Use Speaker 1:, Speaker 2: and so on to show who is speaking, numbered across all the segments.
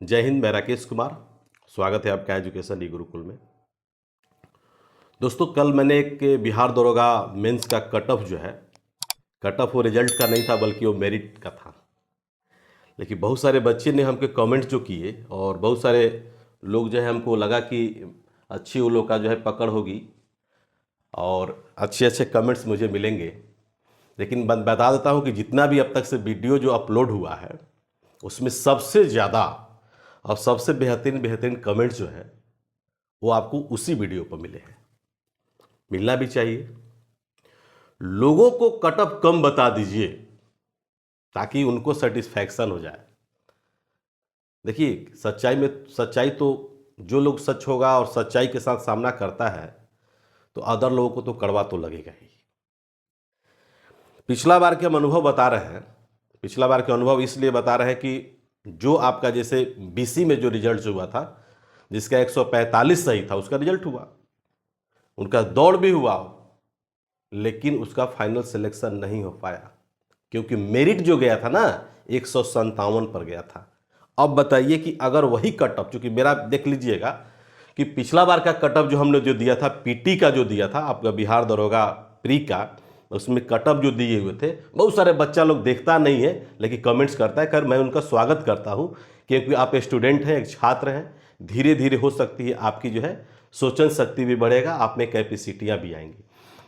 Speaker 1: जय हिंद। मैं राकेश कुमार, स्वागत है आपका एजुकेशन ई गुरुकुल में। दोस्तों, कल मैंने एक बिहार दरोगा मेंस का कट ऑफ जो है, कट ऑफ वो रिजल्ट का नहीं था बल्कि वो मेरिट का था। लेकिन बहुत सारे बच्चे ने हमके कमेंट्स जो किए और बहुत सारे लोग जो है, हमको लगा कि अच्छी वो लोग का जो है पकड़ होगी और अच्छे अच्छे कमेंट्स मुझे मिलेंगे। लेकिन बता देता हूँ कि जितना भी अब तक से वीडियो जो अपलोड हुआ है उसमें सबसे ज़्यादा और सबसे बेहतरीन बेहतरीन कमेंट्स जो है वो आपको उसी वीडियो पर मिले हैं। मिलना भी चाहिए। लोगों को कट ऑफ कम बता दीजिए ताकि उनको सेटिस्फैक्शन हो जाए। देखिए, सच्चाई तो जो लोग सच होगा और सच्चाई के साथ सामना करता है तो अदर लोगों को तो कड़वा तो लगेगा ही। पिछला बार के हम अनुभव बता रहे हैं। पिछला बार के अनुभव इसलिए बता रहे हैं कि जो आपका जैसे बीसी में जो रिजल्ट हुआ था, जिसका 145 सही था, उसका रिजल्ट हुआ, उनका दौड़ भी हुआ, लेकिन उसका फाइनल सिलेक्शन नहीं हो पाया क्योंकि मेरिट जो गया था ना 157 पर गया था। अब बताइए कि अगर वही कट ऑफ, चूंकि मेरा देख लीजिएगा कि पिछला बार का कट ऑफ जो हमने जो दिया था, पीटी का जो दिया था आपका बिहार दरोगा प्री का, उसमें कट ऑफ जो दिए हुए थे, बहुत सारे बच्चा लोग देखता नहीं है लेकिन कमेंट्स करता है। खैर, मैं उनका स्वागत करता हूं क्योंकि आप स्टूडेंट हैं, एक छात्र हैं। धीरे धीरे हो सकती है आपकी जो है सोचन शक्ति भी बढ़ेगा, आप में कैपेसिटियां भी आएंगी।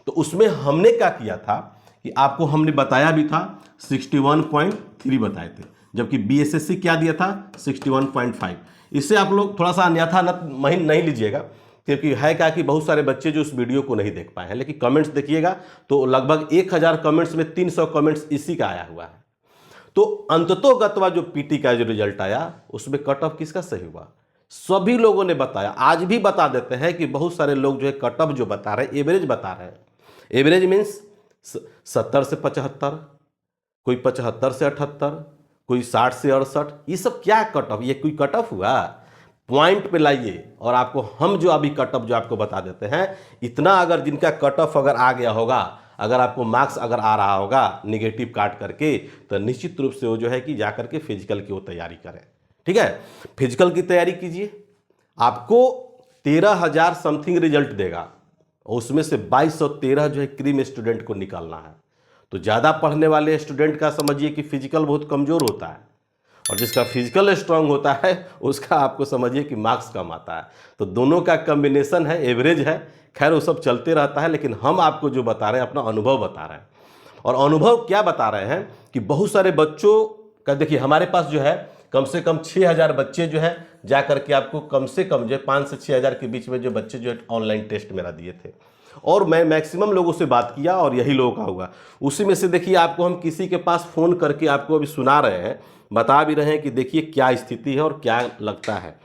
Speaker 1: तो उसमें हमने क्या किया था कि आपको हमने बताया भी था 61.3 बताए थे, जबकि बीएसएससी क्या दिया था 61.5। इससे आप लोग थोड़ा सा अन्यथा नहीं लीजिएगा क्योंकि है क्या कि बहुत सारे बच्चे जो उस वीडियो को नहीं देख पाए हैं। लेकिन कमेंट्स देखिएगा तो लगभग 1000 कमेंट्स में 300 कमेंट्स इसी का आया हुआ है। तो अंततोगत्वा जो पीटी का जो रिजल्ट आया उसमें कट ऑफ किसका सही हुआ, सभी लोगों ने बताया। आज भी बता देते हैं कि बहुत सारे लोग जो है कट ऑफ जो बता रहे हैं एवरेज बता रहे हैं। एवरेज मीन्स 70 से 75, कोई 75 से 78, कोई 60 से 68। ये सब क्या कट ऑफ, ये कोई कट ऑफ हुआ? पॉइंट पे लाइए और आपको हम जो अभी कट ऑफ जो आपको बता देते हैं, इतना अगर जिनका कट ऑफ अगर आ गया होगा, अगर आपको मार्क्स अगर आ रहा होगा निगेटिव काट करके, तो निश्चित रूप से वो जो है कि जा करके फिजिकल की वो तैयारी करें। ठीक है, फिजिकल की तैयारी कीजिए। आपको 13,000 समथिंग रिजल्ट देगा, उसमें से 2213 जो है क्रीम स्टूडेंट को निकालना है। तो ज़्यादा पढ़ने वाले स्टूडेंट का समझिए कि फिजिकल बहुत कमज़ोर होता है और जिसका फिजिकल स्ट्रांग होता है उसका आपको समझिए कि मार्क्स कम आता है। तो दोनों का कॉम्बिनेशन है, एवरेज है। खैर, वो सब चलते रहता है, लेकिन हम आपको जो बता रहे हैं अपना अनुभव बता रहे हैं। और अनुभव क्या बता रहे हैं कि बहुत सारे बच्चों का, देखिए हमारे पास जो है कम से कम 6000 बच्चे जो है जा करके आपको कम से कम जो 5 से 6000 के बीच में जो बच्चे जो है ऑनलाइन टेस्ट मेरा दिए थे और मैं मैक्सिमम लोगों से बात किया और यही लोगों का हुआ। उसी में से देखिए आपको हम किसी के पास फ़ोन करके आपको अभी सुना रहे हैं, बता भी रहे हैं कि देखिए क्या स्थिति है और क्या लगता है।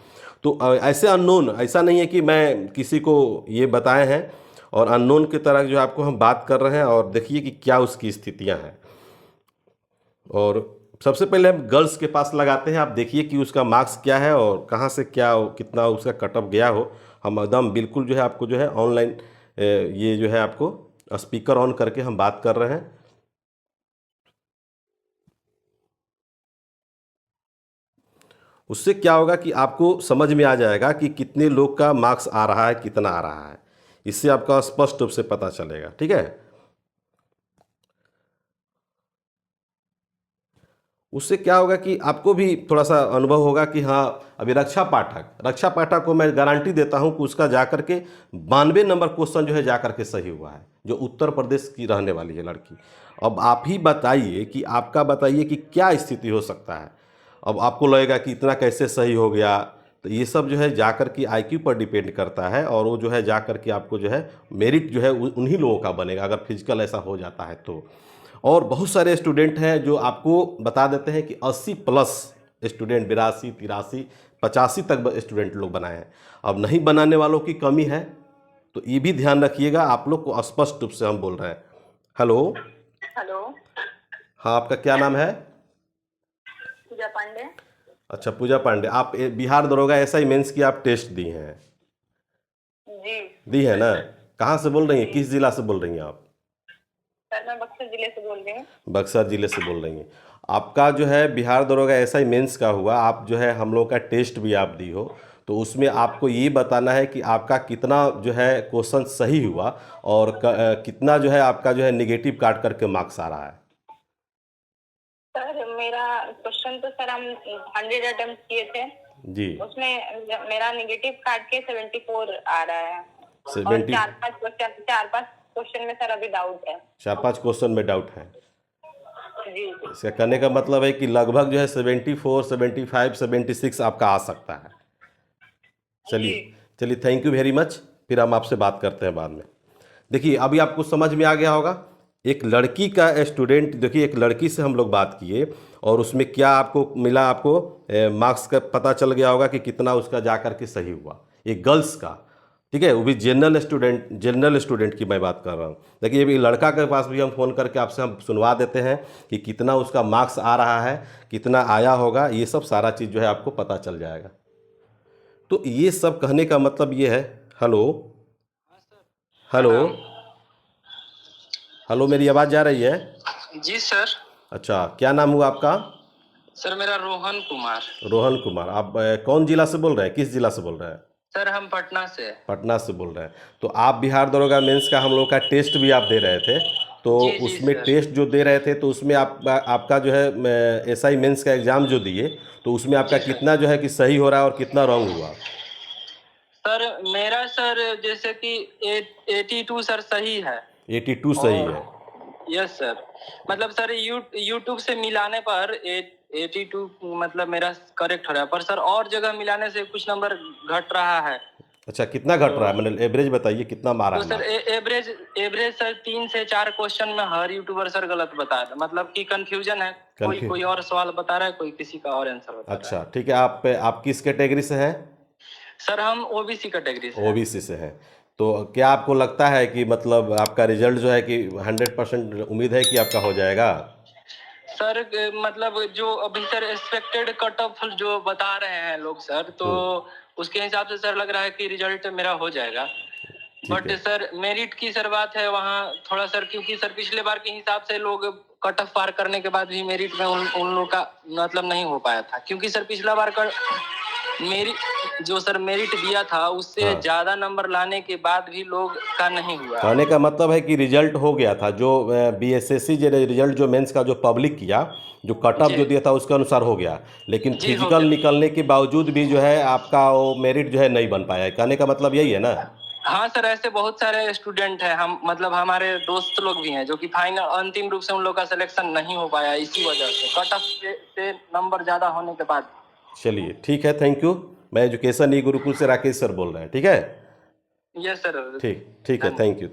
Speaker 1: तो ऐसे अननोन, ऐसा नहीं है कि मैं किसी को ये बताए हैं, और अननोन की तरह जो आपको हम बात कर रहे हैं और देखिए कि क्या उसकी स्थितियां हैं। और सबसे पहले हम गर्ल्स के पास लगाते हैं, आप देखिए कि उसका मार्क्स क्या है और कहाँ से क्या कितना उसका कट ऑफ गया हो। हम एकदम बिल्कुल जो है आपको जो है ऑनलाइन ये जो है आपको स्पीकर ऑन करके हम बात कर रहे हैं। उससे क्या होगा कि आपको समझ में आ जाएगा कि कितने लोग का मार्क्स आ रहा है, कितना आ रहा है। इससे आपका स्पष्ट रूप से पता चलेगा। ठीक है, उससे क्या होगा कि आपको भी थोड़ा सा अनुभव होगा कि हाँ, अभी रक्षा पाठक को मैं गारंटी देता हूँ कि उसका जाकर के 92 नंबर क्वेश्चन जो है जाकर के सही हुआ है, जो उत्तर प्रदेश की रहने वाली है लड़की। अब आप ही बताइए कि आपका बताइए कि क्या स्थिति हो सकता है। अब आपको लगेगा कि इतना कैसे सही हो गया, तो ये सब जो है जाकर के आईक्यू पर डिपेंड करता है और वो जो है जाकर के आपको जो है मेरिट जो है उन्हीं लोगों का बनेगा अगर फिजिकल ऐसा हो जाता है तो। और बहुत सारे स्टूडेंट हैं जो आपको बता देते हैं कि 80 प्लस स्टूडेंट, 82 83 85 तक स्टूडेंट लोग बनाए हैं। अब नहीं बनाने वालों की कमी है, तो ये भी ध्यान रखिएगा। आप लोग को स्पष्ट रूप से हम बोल रहे हैं। हेलो।
Speaker 2: हेलो।
Speaker 1: हाँ, आपका क्या नाम है?
Speaker 2: पूजा पांडे।
Speaker 1: अच्छा, पूजा पांडे। आप बिहार दरोगा एसआई मेंस की आप टेस्ट दी हैं?
Speaker 2: जी।
Speaker 1: दी है ना? कहाँ से बोल रही हैं,
Speaker 2: जी
Speaker 1: किस जिला से बोल रही हैं आप?
Speaker 2: सर, मैं बक्सर जिले से बोल रही हूँ।
Speaker 1: बक्सर जिले से बोल रही हैं। आपका जो है बिहार दरोगा एसआई मेंस का हुआ, आप जो है हम लोग का टेस्ट भी आप दी हो, तो उसमें आपको ये बताना है कि आपका कितना जो है क्वेश्चन सही हुआ और कितना जो है आपका जो है निगेटिव काट करके मार्क्स आ रहा है।
Speaker 2: सर मेरा क्वेश्चन तो सर हम 100 अटेम्प्ट किए थे,
Speaker 1: जी।
Speaker 2: उसमें मेरा नेगेटिव काट के 74 आ रहा है और
Speaker 1: 70
Speaker 2: चार पांच क्वेश्चन में सर अभी डाउट है।
Speaker 1: 4-5 क्वेश्चन में डाउट है।
Speaker 2: जी।
Speaker 1: इसका कहने का मतलब है कि लगभग जो है 74, 75, 76 आपका आ सकता है। चलिए चलिए, थैंक यू वेरी मच। फिर हम आपसे बात करते हैं बाद में। देखिए अभी आपको समझ में आ गया होगा, एक लड़की का स्टूडेंट, देखिए एक लड़की से हम लोग बात किए और उसमें क्या आपको मिला, आपको मार्क्स का पता चल गया होगा कि कितना उसका जा कर के सही हुआ, एक गर्ल्स का, ठीक है, वो भी जनरल स्टूडेंट की मैं बात कर रहा हूँ। देखिए अभी लड़का के पास भी हम फ़ोन करके आपसे हम सुनवा देते हैं कि कितना उसका मार्क्स आ रहा है, कितना आया होगा, ये सब सारा चीज़ जो है आपको पता चल जाएगा। तो ये सब कहने का मतलब ये है। हेलो हेलो हेलो, मेरी आवाज़ जा रही है?
Speaker 3: जी सर।
Speaker 1: अच्छा, क्या नाम हुआ आपका?
Speaker 3: सर मेरा रोहन कुमार।
Speaker 1: रोहन कुमार। आप कौन जिला से बोल रहे हैं, किस जिला से बोल रहे हैं?
Speaker 3: सर हम पटना से।
Speaker 1: पटना से बोल रहे हैं। तो आप बिहार दरोगा मेंस का हम लोग का टेस्ट भी आप दे रहे थे, तो
Speaker 3: जी जी
Speaker 1: उसमें
Speaker 3: सर।
Speaker 1: टेस्ट जो दे रहे थे तो उसमें आपका जो है एसआई मेंस का एग्ज़ाम जो दिए, तो उसमें आपका
Speaker 3: जी सर।
Speaker 1: कितना जो है कि सही हो रहा है और कितना रॉन्ग हुआ?
Speaker 3: सर मेरा सर जैसे कि 82 सर सही है।
Speaker 1: 82 सही है।
Speaker 3: Yes sir. मतलब सर यूट्यूब से मिलाने पर 82 मतलब मेरा करेक्ट हो रहा है, पर सर और जगह मिलाने से कुछ नंबर घट रहा है।
Speaker 1: अच्छा, कितना घट रहा है, मतलब एवरेज बताइए कितना मारा
Speaker 3: तो
Speaker 1: है
Speaker 3: सर
Speaker 1: marks?
Speaker 3: एवरेज सर 3 से 4 क्वेश्चन में हर यूट्यूबर सर गलत बता रहा है, मतलब कि कंफ्यूजन है, कोई और सवाल बता रहा है, कोई किसी का और आंसर बता रहा है।
Speaker 1: अच्छा ठीक है, आप किस कैटेगरी से हैं?
Speaker 3: सर हम ओबीसी कैटेगरी से हैं।
Speaker 1: ओबीसी से हैं। तो क्या आपको लगता है कि मतलब आपका रिजल्ट जो है कि 100% उम्मीद है कि आपका हो जाएगा?
Speaker 3: सर मतलब जो अभी सर एक्सपेक्टेड कट ऑफ जो बता रहे हैं लोग सर, तो उसके हिसाब से सर लग रहा है कि रिजल्ट मेरा हो जाएगा। बट सर मेरिट की सर बात है वहाँ थोड़ा सर, क्योंकि सर पिछले बार के हिसाब से लोग कट ऑफ पार करने के बाद भी मेरिट में उन लोग का मतलब नहीं हो पाया था, क्योंकि सर पिछला बार का मेरिट दिया था उससे ज्यादा नंबर लाने के बाद भी लोग का नहीं हुआ।
Speaker 1: कहने का मतलब है कि रिजल्ट हो गया था, जो बीएसएससी रिजल्ट जो मेंस का जो पब्लिक किया, जो कट ऑफ जो दिया था उसके अनुसार हो गया, लेकिन फिजिकल निकलने के बावजूद भी जो है आपका वो मेरिट जो है नहीं बन पाया है। कहने का मतलब यही है ना?
Speaker 3: हाँ सर, ऐसे बहुत सारे स्टूडेंट हैं, हम मतलब हमारे दोस्त लोग भी हैं जो कि फाइनल अंतिम रूप से उन लोग का सिलेक्शन नहीं हो पाया इसी वजह से, कट ऑफ से नंबर ज्यादा होने के बाद।
Speaker 1: चलिए ठीक है, थैंक यू। मैं एजुकेशन ई गुरुकुल से राकेश सर बोल रहे हैं, ठीक है?
Speaker 3: Yes sir.
Speaker 1: ठीक है, थैंक यू।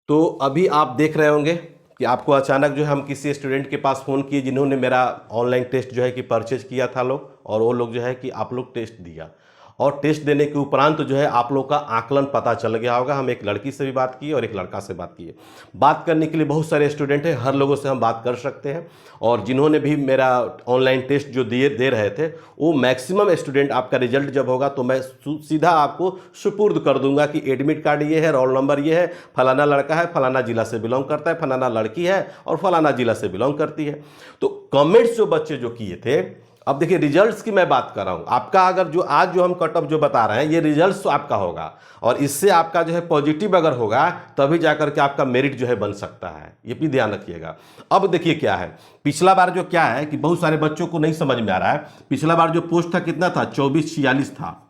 Speaker 1: तो अभी आप देख रहे होंगे कि आपको अचानक जो है हम किसी स्टूडेंट के पास फ़ोन किए जिन्होंने मेरा ऑनलाइन टेस्ट जो है कि परचेज किया था लोग, और वो लोग जो है कि आप लोग टेस्ट दिया, और टेस्ट देने के उपरांत जो है आप लोग का आकलन पता चल गया होगा। हम एक लड़की से भी बात की और एक लड़का से बात की। बात करने के लिए बहुत सारे स्टूडेंट हैं, हर लोगों से हम बात कर सकते हैं, और जिन्होंने भी मेरा ऑनलाइन टेस्ट जो दे रहे थे वो मैक्सिमम स्टूडेंट, आपका रिजल्ट जब होगा तो मैं सीधा आपको सुपुर्द कर दूंगा कि एडमिट कार्ड ये है, रोल नंबर ये है, फलाना लड़का है, फलाना जिला से बिलोंग करता है, फलाना लड़की है और फलाना जिला से बिलोंग करती है। तो कमेंट्स जो बच्चे जो किए थे, अब देखिए रिजल्ट्स की मैं बात कर रहा हूं, आपका अगर जो आज जो हम कट ऑफ जो बता रहे हैं ये रिजल्ट्स तो आपका होगा, और इससे आपका जो है पॉजिटिव अगर होगा तभी जाकर के आपका मेरिट जो है बन सकता है, ये भी ध्यान रखिएगा। अब देखिए क्या है, पिछला बार जो क्या है कि बहुत सारे बच्चों को नहीं समझ में आ रहा है, पिछला बार जो पोस्ट था कितना था, 2446 था।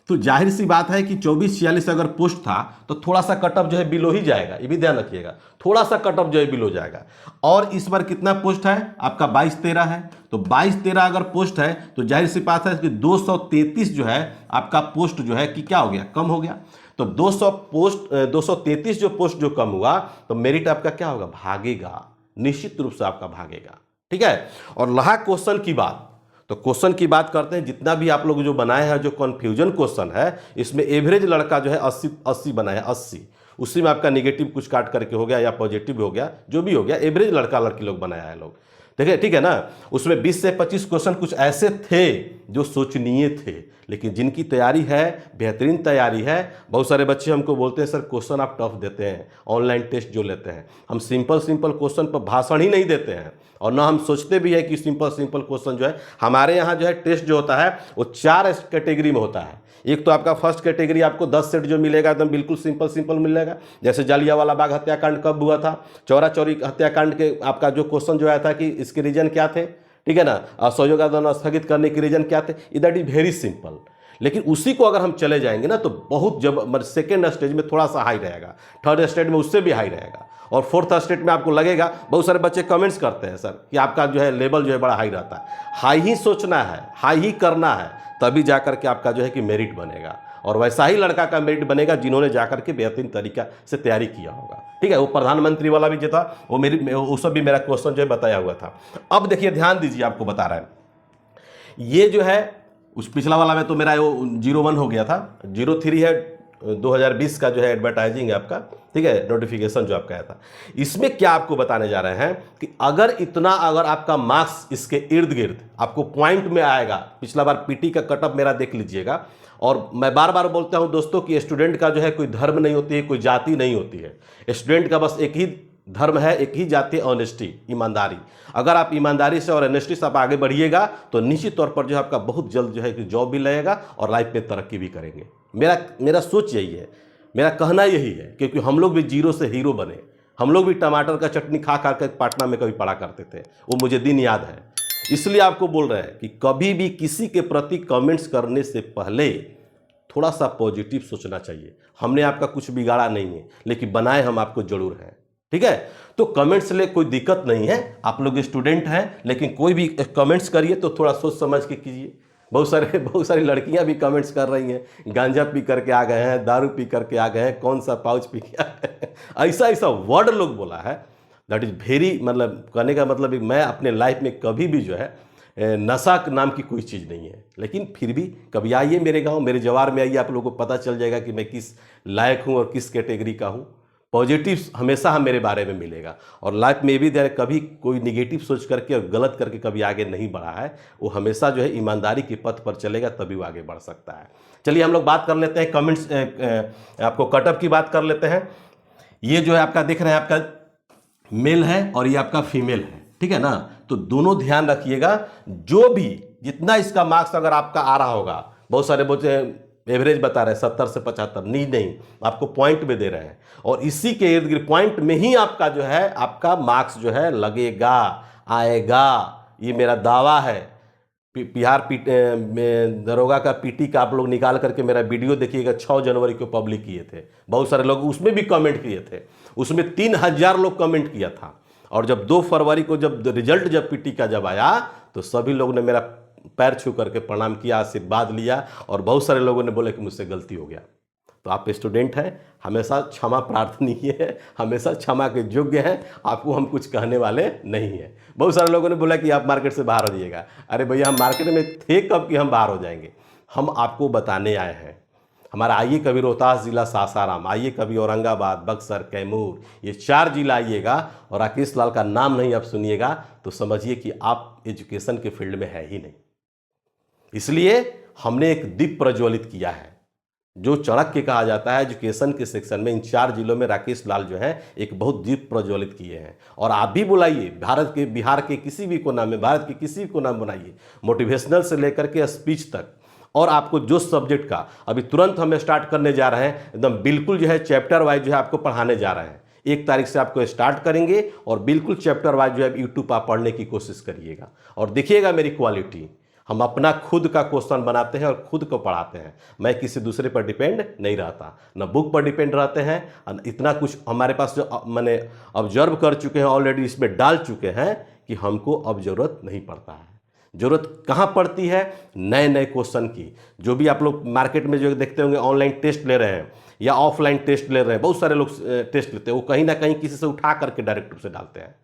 Speaker 1: तो जाहिर सी बात है कि 2446 अगर पोस्ट था तो थोड़ा सा कट ऑफ जो है बिलो ही जाएगा, ये भी ध्यान रखिएगा, थोड़ा सा कट ऑफ जो है बिलो जाएगा। और इस बार कितना पोस्ट है आपका, 2213 है। तो 2213 अगर पोस्ट है तो जाहिर सी बात है कि 233 जो है आपका पोस्ट जो है कि क्या हो गया, कम हो गया। तो 233 जो पोस्ट जो कम हुआ तो मेरिट आपका क्या होगा, भागेगा, निश्चित रूप से आपका भागेगा, ठीक है। और रहा क्वेश्चन की बात, तो क्वेश्चन की बात करते हैं। जितना भी आप लोग जो बनाए हैं, जो कन्फ्यूजन क्वेश्चन है, इसमें एवरेज लड़का जो है 80 बनाया, 80, उसी में आपका निगेटिव कुछ काट करके हो गया या पॉजिटिव हो गया, जो भी हो गया, एवरेज लड़का लड़की लोग बनाया है लोग, देखिए, ठीक है ना। उसमें 20 से 25 क्वेश्चन कुछ ऐसे थे जो सोचनीय थे, लेकिन जिनकी तैयारी है, बेहतरीन तैयारी है, बहुत सारे बच्चे हमको बोलते हैं सर क्वेश्चन आप टफ देते हैं, ऑनलाइन टेस्ट जो लेते हैं हम सिंपल क्वेश्चन पर भाषण ही नहीं देते हैं, और ना हम सोचते भी है कि सिंपल क्वेश्चन जो है हमारे यहाँ जो है टेस्ट जो होता है वो 4 कैटेगरी में होता है। एक तो आपका फर्स्ट कैटेगरी, आपको 10 सेट जो मिलेगा एकदम बिल्कुल सिंपल मिलेगा, जैसे जालियांवाला बाग हत्याकांड कब हुआ था, चौरा चौरी हत्याकांड के आपका जो क्वेश्चन जो आया था कि इसके रीजन क्या थे, ठीक है ना, असहयोग आंदोलन स्थगित करने के रीजन क्या थे, दैट इज वेरी सिंपल। लेकिन उसी को अगर हम चले जाएंगे ना तो बहुत जब सेकेंड स्टेज में थोड़ा सा हाई रहेगा, थर्ड स्टेज में उससे भी हाई रहेगा, और फोर्थ स्टेज में आपको लगेगा, बहुत सारे बच्चे कमेंट्स करते हैं सर कि आपका जो है लेवल जो है बड़ा हाई रहता है। हाई ही सोचना है, हाई ही करना है, तभी जाकर के आपका जो है कि मेरिट बनेगा, और वैसा ही लड़का का मेरिट बनेगा जिन्होंने जाकर के बेहतरीन तरीका से तैयारी किया होगा। ठीक है, वो प्रधानमंत्री वाला भी जो था वो सब भी मेरा क्वेश्चन जो है बताया हुआ था। अब देखिए ध्यान दीजिए, आपको बता रहा है ये जो है उस पिछला वाला में तो मेरा वो 01 हो गया था, 03 है 2020 का जो है एडवर्टाइजिंग है आपका, ठीक है, नोटिफिकेशन जो आपका आया था। इसमें क्या आपको बताने जा रहे हैं कि अगर आपका मार्क्स इसके इर्द गिर्द आपको पॉइंट में आएगा, पिछला बार पीटी का कटअप मेरा देख लीजिएगा, और मैं बार बार बोलता हूं दोस्तों कि स्टूडेंट का जो है कोई धर्म नहीं होती है, कोई जाति नहीं होती है, स्टूडेंट का बस एक ही धर्म है, एक ही जाति, ऑनेस्टी, ईमानदारी। अगर आप ईमानदारी से और ऑनेस्टी से आप आगे बढ़िएगा तो निश्चित तौर पर जो है आपका बहुत जल्द जो है कि जॉब भी लगेगा और लाइफ में तरक्की भी करेंगे। मेरा सोच यही है, मेरा कहना यही है, क्योंकि हम लोग भी जीरो से हीरो बने, हम लोग भी टमाटर का चटनी खा कर पाटना में कभी पढ़ा करते थे, वो मुझे दिन याद है। इसलिए आपको बोल रहे हैं कि कभी भी किसी के प्रति कमेंट्स करने से पहले थोड़ा सा पॉजिटिव सोचना चाहिए। हमने आपका कुछ बिगाड़ा नहीं है, लेकिन बनाए हम आपको जरूर हैं, ठीक है। तो कमेंट्स ले कोई दिक्कत नहीं है, आप लोग स्टूडेंट हैं, लेकिन कोई भी कमेंट्स करिए तो थोड़ा सोच समझ के कीजिए। बहुत सारी लड़कियां भी कमेंट्स कर रही हैं, गांजा पी करके आ गए हैं, दारू पी करके आ गए हैं, कौन सा पाउच पी के आ गए हैं, ऐसा वर्ड लोग बोला है, दैट इज़ वेरी, मतलब कहने का मतलब मैं अपने लाइफ में कभी भी जो है नशा नाम की कोई चीज़ नहीं है, लेकिन फिर भी कभी आइए मेरे गांव, मेरे जवार में आइए, आप लोगों को पता चल जाएगा कि मैं किस लायक हूं और किस कैटेगरी का हूं। पॉजिटिव हमेशा हम मेरे बारे में मिलेगा, और लाइफ में भी कभी कोई निगेटिव सोच करके और गलत करके कभी आगे नहीं बढ़ा है, वो हमेशा जो है ईमानदारी के पथ पर चलेगा, तभी वो आगे बढ़ सकता है। चलिए हम लोग बात कर लेते हैं कमेंट्स, आपको कटअप की बात कर लेते हैं। ये जो है आपका देख रहे हैं, आपका मेल है और ये आपका फीमेल है, ठीक है ना। तो दोनों ध्यान रखिएगा, जो भी जितना इसका मार्क्स अगर आपका आ रहा होगा, बहुत सारे बच्चे एवरेज बता रहे हैं 70 से 75, नहीं आपको पॉइंट में दे रहे हैं, और इसी के इर्द गिर्द पॉइंट में ही आपका जो है आपका मार्क्स जो है लगेगा, आएगा, ये मेरा दावा है। बिहार दरोगा का पीटी का आप लोग निकाल करके मेरा वीडियो देखिएगा, 6 जनवरी को पब्लिक किए थे, बहुत सारे लोग उसमें भी कमेंट किए थे, उसमें 3000 लोग कमेंट किया था, और जब 2 फरवरी को जब रिजल्ट जब पीटी का जब आया तो सभी लोगों ने मेरा पैर छू करके प्रणाम किया, आशीर्वाद लिया, और बहुत सारे लोगों ने बोले कि मुझसे गलती हो गया। तो आप स्टूडेंट हैं, हमेशा क्षमा प्रार्थनीय है, हमेशा क्षमा के योग्य हैं, आपको हम कुछ कहने वाले नहीं हैं। बहुत सारे लोगों ने बोला कि आप मार्केट से बाहर हो जाइएगा, अरे भैया हम मार्केट में थे कब कि हम बाहर हो जाएंगे, हम आपको बताने आए हैं। हमारा आइए कभी रोहतास जिला सासाराम, आइए कभी औरंगाबाद, बक्सर, कैमूर, ये 4 जिला आइएगा और राकेश लाल का नाम नहीं आप सुनिएगा तो समझिए कि आप एजुकेशन के फील्ड में है ही नहीं। इसलिए हमने एक दीप प्रज्वलित किया है, जो चाणक्य कहा जाता है एजुकेशन के सेक्शन में। इन 4 जिलों में राकेश लाल जो है एक बहुत दीप प्रज्वलित किए हैं, और आप भी बुलाइए, भारत के, बिहार के किसी भी कोना में, भारत के किसी भी कोना में बनाइए, मोटिवेशनल से लेकर के स्पीच तक, और आपको जो सब्जेक्ट का अभी तुरंत हम स्टार्ट करने जा रहे हैं, एकदम बिल्कुल जो है चैप्टर वाइज जो है आपको पढ़ाने जा रहे हैं। 1 तारीख से आपको स्टार्ट करेंगे, और बिल्कुल चैप्टर वाइज जो है यूट्यूब पर पढ़ने की कोशिश करिएगा, और देखिएगा मेरी क्वालिटी। हम अपना खुद का क्वेश्चन बनाते हैं और खुद को पढ़ाते हैं, मैं किसी दूसरे पर डिपेंड नहीं रहता, न बुक पर डिपेंड रहते हैं। इतना कुछ हमारे पास जो मैंने ऑब्जर्व कर चुके हैं, ऑलरेडी इसमें डाल चुके हैं कि हमको अब ज़रूरत नहीं पड़ता है। ज़रूरत कहाँ पड़ती है? नए नए क्वेश्चन की। जो भी आप लोग मार्केट में जो देखते होंगे ऑनलाइन टेस्ट ले रहे हैं या ऑफलाइन टेस्ट ले रहे हैं, बहुत सारे लोग टेस्ट लेते हैं, वो कहीं ना कहीं किसी से उठा करके डायरेक्ट से डालते हैं।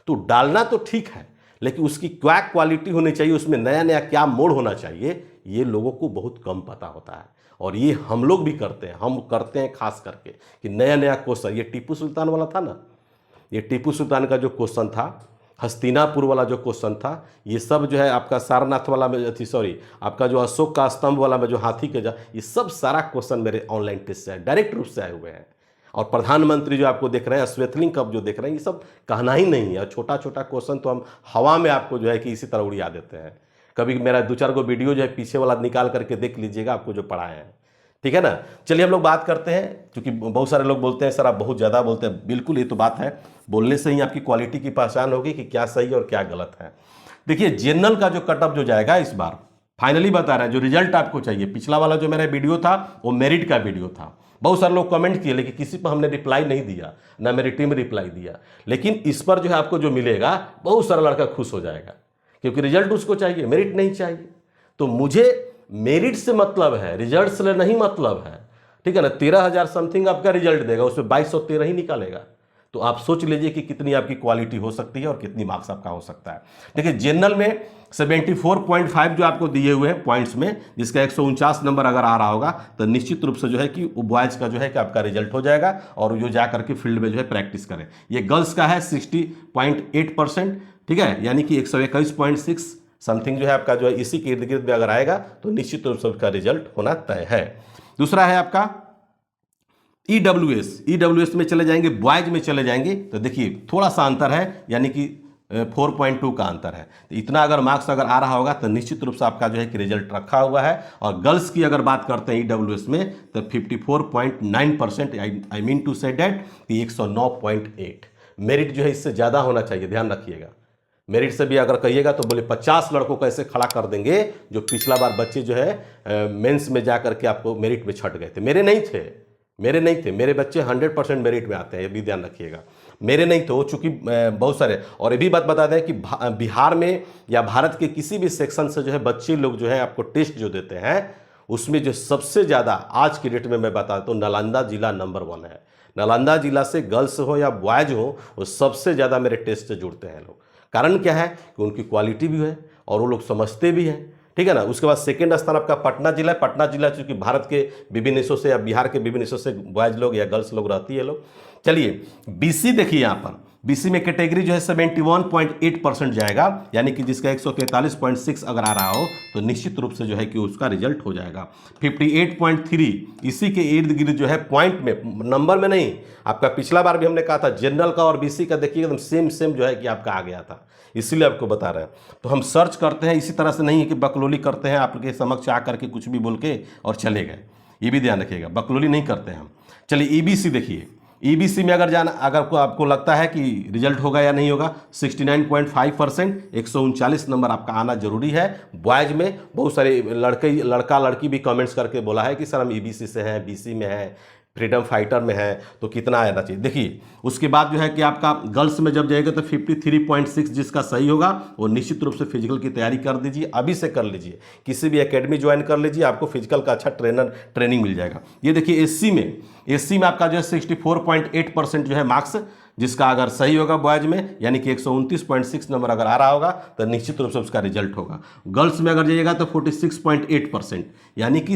Speaker 1: तो डालना तो ठीक है, लेकिन उसकी क्या क्वालिटी होनी चाहिए, उसमें नया नया क्या मोड़ होना चाहिए, ये लोगों को बहुत कम पता होता है। और ये हम लोग भी करते हैं, हम करते हैं खास करके कि नया नया क्वेश्चन। ये टीपू सुल्तान वाला था ना, ये टीपू सुल्तान का जो क्वेश्चन था, हस्तिनापुर वाला जो क्वेश्चन था, ये सब जो है आपका सारनाथ वाला में आपका जो अशोक का स्तंभ वाला में जो हाथी के ये सब सारा क्वेश्चन मेरे ऑनलाइन टेस्ट से आए, डायरेक्ट रूप से आए हुए हैं। और प्रधानमंत्री जो आपको देख रहे हैं, श्वेतलिंग कप जो देख रहे हैं, ये सब कहना ही नहीं है। छोटा छोटा क्वेश्चन तो हम हवा में आपको जो है कि इसी तरह उड़िया देते हैं। कभी मेरा 2-4 गो वीडियो जो है पीछे वाला निकाल करके देख लीजिएगा, आपको जो पढ़ाए हैं, ठीक है ना। चलिए हम लोग बात करते हैं, क्योंकि बहुत सारे लोग बोलते हैं सर आप बहुत ज़्यादा बोलते हैं। बिल्कुल ये तो बात है, बोलने से ही आपकी क्वालिटी की पहचान होगी कि क्या सही और क्या गलत है। देखिए जनरल का जो कटअप जो जाएगा इस बार, फाइनली बता रहे हैं, जो रिजल्ट आपको चाहिए। पिछला वाला जो मेरा वीडियो था वो मेरिट का वीडियो था। बहुत सारे लोग कमेंट किए, लेकिन किसी पर हमने रिप्लाई नहीं दिया, ना मेरी टीम रिप्लाई दिया। लेकिन इस पर जो है आपको जो मिलेगा, बहुत सारा लड़का खुश हो जाएगा, क्योंकि रिजल्ट उसको चाहिए, मेरिट नहीं चाहिए। तो मुझे मेरिट से मतलब है, रिजल्ट से नहीं मतलब है, ठीक है ना। 13,000 समथिंग आपका रिजल्ट देगा, उसमें 2213 ही निकालेगा। तो आप सोच लीजिए कि कितनी आपकी क्वालिटी हो सकती है और कितनी मार्क्स आपका हो सकता है। देखिए जनरल में 74.5 जो आपको दिए हुए हैं पॉइंट्स में, जिसका 149 नंबर अगर आ रहा होगा, तो निश्चित रूप से जो है कि बॉयज़ का जो है कि आपका रिजल्ट हो जाएगा, और जो जा करके फील्ड में जो है प्रैक्टिस करें। ये गर्ल्स का है 60.8%, ठीक है, यानी कि 121.6 समथिंग जो है आपका जो है इसी के इर्द गिर्द में अगर आएगा तो निश्चित रूप से उसका रिजल्ट होना तय है। दूसरा है आपका ईडब्ल्यूएस में चले जाएंगे, बॉयज में चले जाएंगे, तो देखिए थोड़ा सा अंतर है, यानी कि 4.2 का अंतर है। तो इतना अगर मार्क्स अगर आ रहा होगा तो निश्चित रूप से आपका जो है कि रिजल्ट रखा हुआ है। और गर्ल्स की अगर बात करते हैं ईडब्ल्यूएस में, तो 54.9%, आई मीन टू से डेट 109.8। मेरिट जो है इससे ज़्यादा होना चाहिए, ध्यान रखिएगा। मेरिट से भी अगर कहिएगा तो बोले 50 लड़कों को ऐसे खड़ा कर देंगे जो पिछला बार बच्चे जो है मेंस में जा करके आपको मेरिट में छट गए थे। मेरे नहीं थे, मेरे बच्चे 100% मेरिट में आते हैं, ये भी ध्यान रखिएगा। मेरे नहीं थे वो, चूँकि बहुत सारे। और ये भी बात बता दें कि बिहार में या भारत के किसी भी सेक्शन से जो है बच्चे लोग जो है आपको टेस्ट जो देते हैं, उसमें जो सबसे ज़्यादा आज की डेट में मैं बताता हूँ, नालंदा जिला नंबर 1 है। नालंदा जिला से गर्ल्स हो या बॉयज हो, वो सबसे ज़्यादा मेरे टेस्ट से जुड़ते हैं लोग। कारण क्या है कि उनकी क्वालिटी भी है और वो लोग समझते भी हैं, ठीक है ना। उसके बाद सेकंड स्थान आपका पटना जिला है। पटना जिला चूँकि भारत के विभिन्न हिस्सों से या बिहार के विभिन्न हिस्सों से बॉयज लोग या गर्ल्स लोग रहती है लोग। चलिए बीसी देखिए, यहाँ पर बीसी में कैटेगरी जो है 71.8% जाएगा, यानी कि जिसका 143.6 अगर आ रहा हो तो निश्चित रूप से जो है कि उसका रिजल्ट हो जाएगा। 58.3 इसी के इर्द गिर्द जो है पॉइंट में, नंबर में नहीं। आपका पिछला बार भी हमने कहा था जनरल का और बीसी का देखिए एकदम सेम जो है कि आपका आ गया था, इसीलिए आपको बता रहे हैं। तो हम सर्च करते हैं, इसी तरह से नहीं है कि बकलोली करते हैं आपके समक्ष आकर के कुछ भी बोल के और चले गए, ये भी ध्यान रखिएगा, बकलोली नहीं करते हैं हम। चलिए ईबीसी देखिए, ईबीसी में अगर जाना, अगर आपको लगता है कि रिजल्ट होगा या नहीं होगा, 69.5%, 139 नंबर आपका आना जरूरी है। बॉयज में बहुत सारे लड़का लड़की भी कमेंट्स करके बोला है कि सर हम ईबीसी से हैं, बीसी में हैं, फ्रीडम फाइटर में है, तो कितना आना चाहिए। देखिए उसके बाद जो है कि आपका गर्ल्स में जब जाएगा तो 53.6 जिसका सही होगा वो निश्चित रूप से फिजिकल की तैयारी कर दीजिए, अभी से कर लीजिए, किसी भी एकेडमी ज्वाइन कर लीजिए, आपको फिजिकल का अच्छा ट्रेनिंग मिल जाएगा। ये देखिए एससी में आपका जो है 64.8% जो है मार्क्स, जिसका अगर सही होगा बॉयज में, यानी कि 129.6 नंबर अगर आ रहा होगा तो निश्चित रूप से उसका रिजल्ट होगा। गर्ल्स में अगर जाइएगा तो 46.8%, यानी कि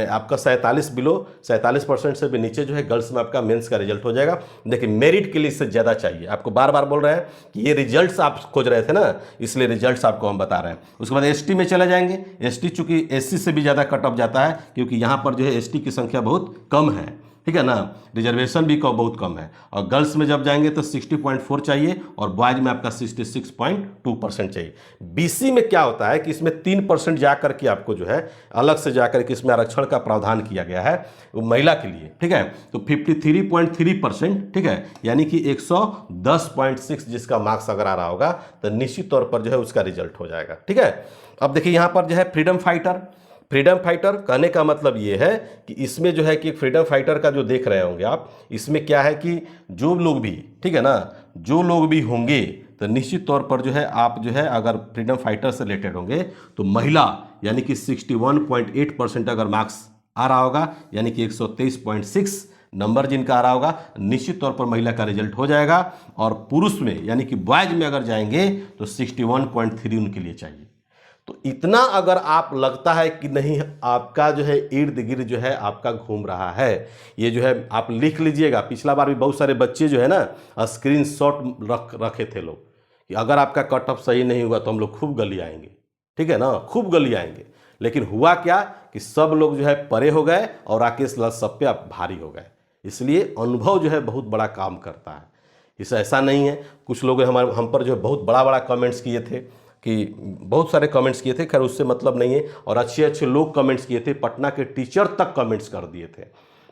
Speaker 1: आपका 47% से भी नीचे जो है गर्ल्स में आपका मेंस का रिजल्ट हो जाएगा। देखिए मेरिट के लिए इससे ज़्यादा चाहिए, आपको बार बार बोल रहे हैं कि ये रिजल्ट्स आप खोज रहे थे ना, इसलिए रिजल्ट्स आपको हम बता रहे हैं। उसके बाद एसटी में चले जाएंगे। एसटी चूँकि एससी से भी ज़्यादा कट ऑफ जाता है, क्योंकि यहाँ पर जो है एसटी की संख्या बहुत कम है, ठीक है ना, रिजर्वेशन भी बहुत कम है। और गर्ल्स में जब जाएंगे तो 60.4 चाहिए और बॉयज में आपका 66.2% चाहिए। बीसी में क्या होता है कि इसमें 3% जा करके आपको जो है अलग से जा करके इसमें आरक्षण का प्रावधान किया गया है वो महिला के लिए, ठीक है। तो 53.3%, ठीक है, यानी कि 110.6 जिसका मार्क्स अगर आ रहा होगा तो निश्चित तौर पर जो है उसका रिजल्ट हो जाएगा, ठीक है। अब देखिए यहाँ पर जो है फ्रीडम फाइटर कहने का मतलब ये है कि इसमें जो है कि फ्रीडम फाइटर का जो देख रहे होंगे आप, इसमें क्या है कि जो लोग भी, ठीक है ना, जो लोग भी होंगे तो निश्चित तौर पर जो है आप जो है अगर फ्रीडम फाइटर से रिलेटेड होंगे तो महिला, यानी कि 61.8% अगर मार्क्स आ रहा होगा, यानी कि 123.6 नंबर जिनका आ रहा होगा, निश्चित तौर पर महिला का रिजल्ट हो जाएगा। और पुरुष में यानी कि बॉयज में अगर जाएंगे तो 61.3 उनके लिए चाहिए। तो इतना अगर आप लगता है कि नहीं आपका जो है इर्द गिर्द जो है आपका घूम रहा है, ये जो है आप लिख लीजिएगा। पिछला बार भी बहुत सारे बच्चे जो है ना स्क्रीनशॉट रखे थे लोग कि अगर आपका कट ऑफ सही नहीं हुआ तो हम लोग खूब गली आएंगे, ठीक है ना, खूब गली आएंगे। लेकिन हुआ क्या कि सब लोग जो है परे हो गए और राकेश लाल सब पे भारी हो गए। इसलिए अनुभव जो है बहुत बड़ा काम करता है। इस ऐसा नहीं है, कुछ लोग हम पर जो है बहुत बड़ा बड़ा कमेंट्स किए थे, कि बहुत सारे कमेंट्स किए थे, खैर उससे मतलब नहीं है, और अच्छे अच्छे लोग कमेंट्स किए थे, पटना के टीचर तक कमेंट्स कर दिए थे।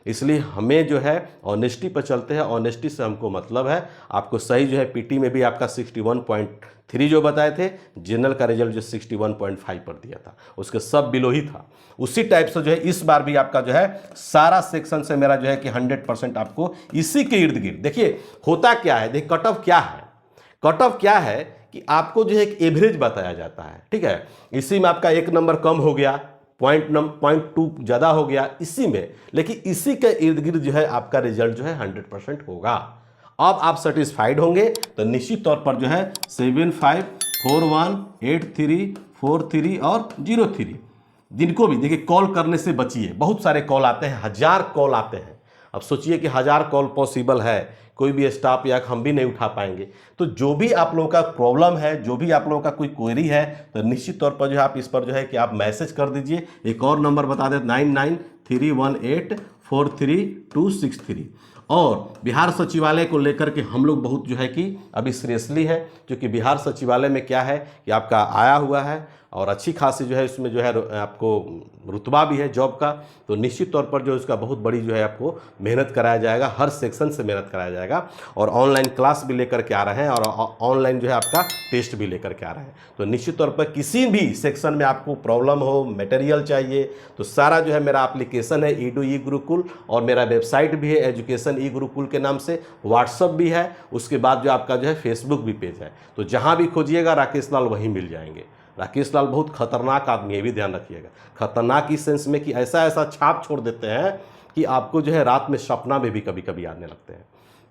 Speaker 1: इसलिए हमें जो है ऑनेस्टी पर चलते हैं, ऑनेस्टी से हमको मतलब है। आपको सही जो है पीटी में भी आपका 61.3 जो बताए थे, जनरल का रिजल्ट जो 61.5 पर दिया था, उसके सब बिलो ही था। उसी टाइप से जो है इस बार भी आपका जो है सारा सेक्शन से मेरा जो है कि 100% आपको इसी के इर्द गिर्द। देखिए होता क्या है, देखिए कट ऑफ क्या है, कट ऑफ क्या है कि आपको जो है एक एवरेज बताया जाता है, ठीक है। इसी में आपका 1 नंबर कम हो गया, 0.2 ज़्यादा हो गया इसी में, लेकिन इसी के इर्द गिर्द जो है आपका रिजल्ट जो है 100% होगा। अब आप सेटिस्फाइड होंगे तो निश्चित तौर पर जो है 75418343 और 03, जिनको भी देखिए कॉल करने से बचिए। बहुत सारे कॉल आते हैं, 1000 कॉल आते हैं। अब सोचिए कि 1000 कॉल पॉसिबल है, कोई भी स्टाफ या हम भी नहीं उठा पाएंगे। तो जो भी आप लोगों का प्रॉब्लम है, जो भी आप लोगों का कोई क्वेरी है, तो निश्चित तौर पर जो है आप इस पर जो है कि आप मैसेज कर दीजिए। एक और नंबर बता दें 9931843263। और बिहार सचिवालय को लेकर के हम लोग बहुत जो है कि अभी सीरियसली है, क्योंकि बिहार सचिवालय में क्या है कि आपका आया हुआ है और अच्छी खासी जो है इसमें जो है आपको रुतबा भी है जॉब का। तो निश्चित तौर पर जो इसका बहुत बड़ी जो है आपको मेहनत कराया जाएगा, हर सेक्शन से मेहनत कराया जाएगा, और ऑनलाइन क्लास भी लेकर के आ रहे हैं, और ऑनलाइन जो है आपका टेस्ट भी लेकर के आ रहे हैं। तो निश्चित तौर पर किसी भी सेक्शन में आपको प्रॉब्लम हो, मटेरियल चाहिए, तो सारा जो है मेरा एप्लीकेशन है ईडू ई गुरुकुल, और मेरा वेबसाइट भी है एजुकेशन ई गुरुकुल के नाम से, व्हाट्सअप भी है, उसके बाद जो आपका जो है फेसबुक भी पेज है। तो जहाँ भी खोजिएगा राकेश लाल वहीं मिल जाएंगे। राकेश लाल बहुत खतरनाक आदमी है, भी ध्यान रखिएगा। खतरनाक इस सेंस में कि ऐसा ऐसा छाप छोड़ देते हैं कि आपको जो है रात में सपना में भी कभी कभी आने लगते हैं।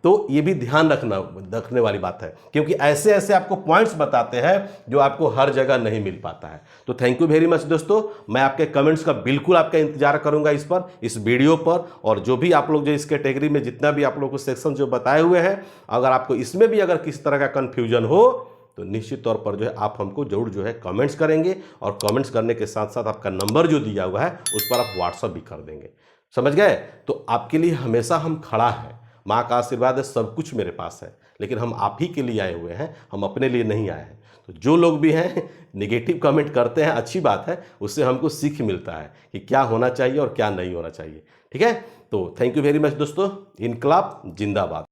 Speaker 1: तो ये भी ध्यान रखने वाली बात है, क्योंकि ऐसे ऐसे आपको पॉइंट्स बताते हैं जो आपको हर जगह नहीं मिल पाता है। तो थैंक यू वेरी मच दोस्तों, मैं आपके कमेंट्स का बिल्कुल आपका इंतजार करूंगा इस पर, इस वीडियो पर। और जो भी आप लोग जो इस कैटेगरी में जितना भी आप लोग को सेक्शन जो बताए हुए हैं, अगर आपको इसमें भी अगर किसी तरह का कन्फ्यूजन हो तो निश्चित तौर पर जो है आप हमको जरूर जो है कमेंट्स करेंगे, और कमेंट्स करने के साथ साथ आपका नंबर जो दिया हुआ है उस पर आप व्हाट्सअप भी कर देंगे। समझ गए? तो आपके लिए हमेशा हम खड़ा हैं, माँ का आशीर्वाद है, सब कुछ मेरे पास है, लेकिन हम आप ही के लिए आए हुए हैं, हम अपने लिए नहीं आए हैं। तो जो लोग भी हैं नेगेटिव कमेंट करते हैं, अच्छी बात है, उससे हमको सीख मिलता है कि क्या होना चाहिए और क्या नहीं होना चाहिए। ठीक है, तो थैंक यू वेरी मच दोस्तों। इनकलाब जिंदाबाद।